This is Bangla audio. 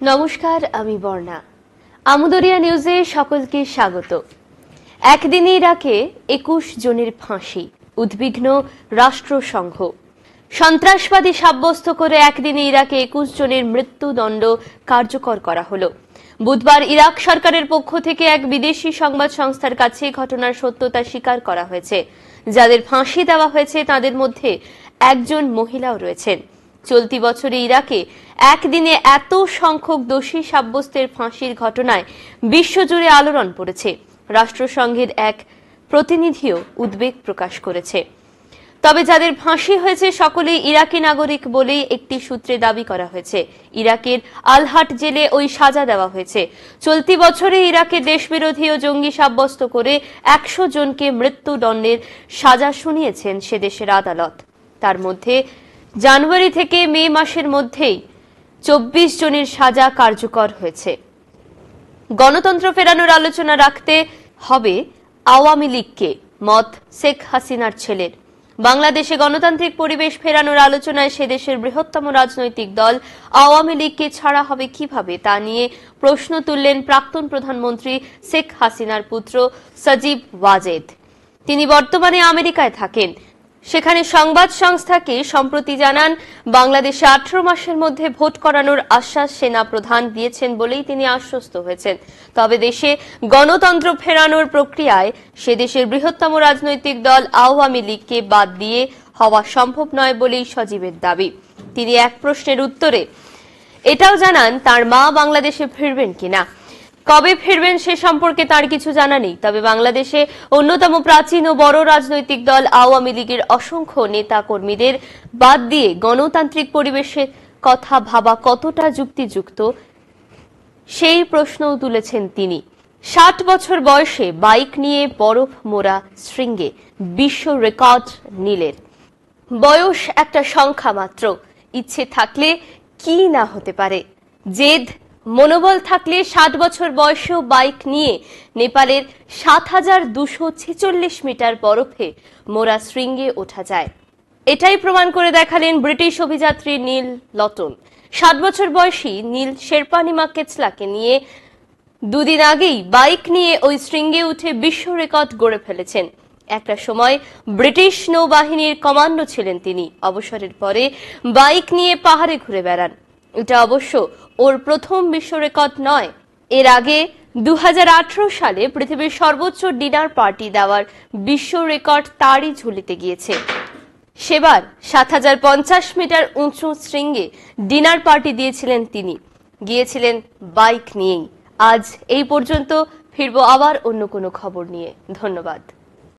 নমস্কার, আমি বর্ণা। আমুদরিয়া নিউজে সকলকে স্বাগত। একদিনে ইরাকে 21 জনের ফাঁসি, উদ্বিগ্ন রাষ্ট্রসংঘ। সন্ত্রাসবাদী সাব্যস্ত করে একদিনে ইরাকে 21 জনের মৃত্যুদণ্ড কার্যকর করা হলো। বুধবার ইরাক সরকারের পক্ষ থেকে এক বিদেশি সংবাদ সংস্থার কাছে ঘটনার সত্যতা স্বীকার করা হয়েছে। যাদের ফাঁসি দেওয়া হয়েছে তাদের মধ্যে একজন মহিলাও রয়েছেন। চলতি বছরে ইরাকে একদিনে এত সংখ্যক দোষী সাব্যস্তের ফাঁসির ঘটনায় বিশ্বজুড়ে আলোড়ন পড়েছে। রাষ্ট্রসংঘের এক প্রতিনিধিও উদ্বেগ প্রকাশ করেছে। তবে যাদের ফাঁসি হয়েছে সকলেই ইরাকি নাগরিক বলেই একটি সূত্রে দাবি করা হয়েছে। ইরাকের আলহাট জেলে ওই সাজা দেওয়া হয়েছে। চলতি বছরে ইরাকে দেশবিরোধী ও জঙ্গি সাব্যস্ত করে 100 জনকে মৃত্যুদণ্ডের সাজা শুনিয়েছেন সে দেশের আদালত। তার মধ্যে জানুয়ারি থেকে মে মাসের মধ্যেই 24 জনের সাজা কার্যকর হয়েছে। গণতন্ত্র ফেরানোর আলোচনা রাখতে হবে আওয়ামী লীগকে, মত শেখ হাসিনার ছেলের। বাংলাদেশে গণতান্ত্রিক পরিবেশ ফেরানোর আলোচনায় সে দেশের বৃহত্তম রাজনৈতিক দল আওয়ামী লীগকে ছাড়া হবে কিভাবে তা নিয়ে প্রশ্ন তুললেন প্রাক্তন প্রধানমন্ত্রী শেখ হাসিনার পুত্র সজীব ওয়াজেদ। তিনি বর্তমানে আমেরিকায় থাকেন। সেখানে সংবাদ সংস্থাকে সম্প্রতি জানান, বাংলাদেশে 18 মাসের মধ্যে ভোট করানোর আশ্বাস সেনা প্রধান দিয়েছেন বলেই তিনি আশ্বস্ত হয়েছেন। তবে দেশে গণতন্ত্র ফেরানোর প্রক্রিয়ায় সে দেশের বৃহত্তম রাজনৈতিক দল আওয়ামী লীগকে বাদ দিয়ে হওয়া সম্ভব নয় বলেই সজীবের দাবি। তিনি এক প্রশ্নের উত্তরে এটাও জানান, তার মা বাংলাদেশে ফিরবেন কিনা, কবে ফিরবেন সে সম্পর্কে তার কিছু জানা নেই। তবে বাংলাদেশে অন্যতম প্রাচীন ও বড় রাজনৈতিক দল আওয়ামী লীগের অসংখ্য নেতা কর্মীদের বাদ দিয়ে গণতান্ত্রিক পরিবেশের কথা ভাবা কতটা যুক্তিযুক্ত সেই প্রশ্নও তুলেছেন তিনি। 60 বছর বয়সে বাইক নিয়ে বরফ মোড়া শৃঙ্গে বিশ্ব রেকর্ড নীলের। বয়স একটা সংখ্যা মাত্র, ইচ্ছে থাকলে কি না হতে পারে। জেদ মনোবল থাকলে 60 বছর বয়সেও বাইক নিয়ে নেপালের 7246 মিটার বরফে মোড়া শৃঙ্গে ওঠা যায়। এটাই প্রমাণ করে দেখালেন ব্রিটিশ অভিযাত্রী নীল লটন। 60 বছর বয়সী নীল শেরপানিমা কেচলাকে নিয়ে দুদিন আগেই বাইক নিয়ে ওই শৃঙ্গে উঠে বিশ্ব রেকর্ড গড়ে ফেলেছেন। একটা সময় ব্রিটিশ নৌবাহিনীর কমান্ডো ছিলেন তিনি। অবসরের পরে বাইক নিয়ে পাহাড়ে ঘুরে বেড়ান। এটা অবশ্য ওর প্রথম বিশ্ব রেকর্ড নয়। এর আগে 2018 সালে পৃথিবীর সর্বোচ্চ ডিনার পার্টি দেওয়ার বিশ্ব রেকর্ড তারই ঝুলিতে গিয়েছে। সেবার 7050 মিটার উঁচু শৃঙ্গে ডিনার পার্টি দিয়েছিলেন তিনি। গিয়েছিলেন বাইক নিয়েই। আজ এই পর্যন্ত, ফিরবো আবার অন্য কোনো খবর নিয়ে। ধন্যবাদ।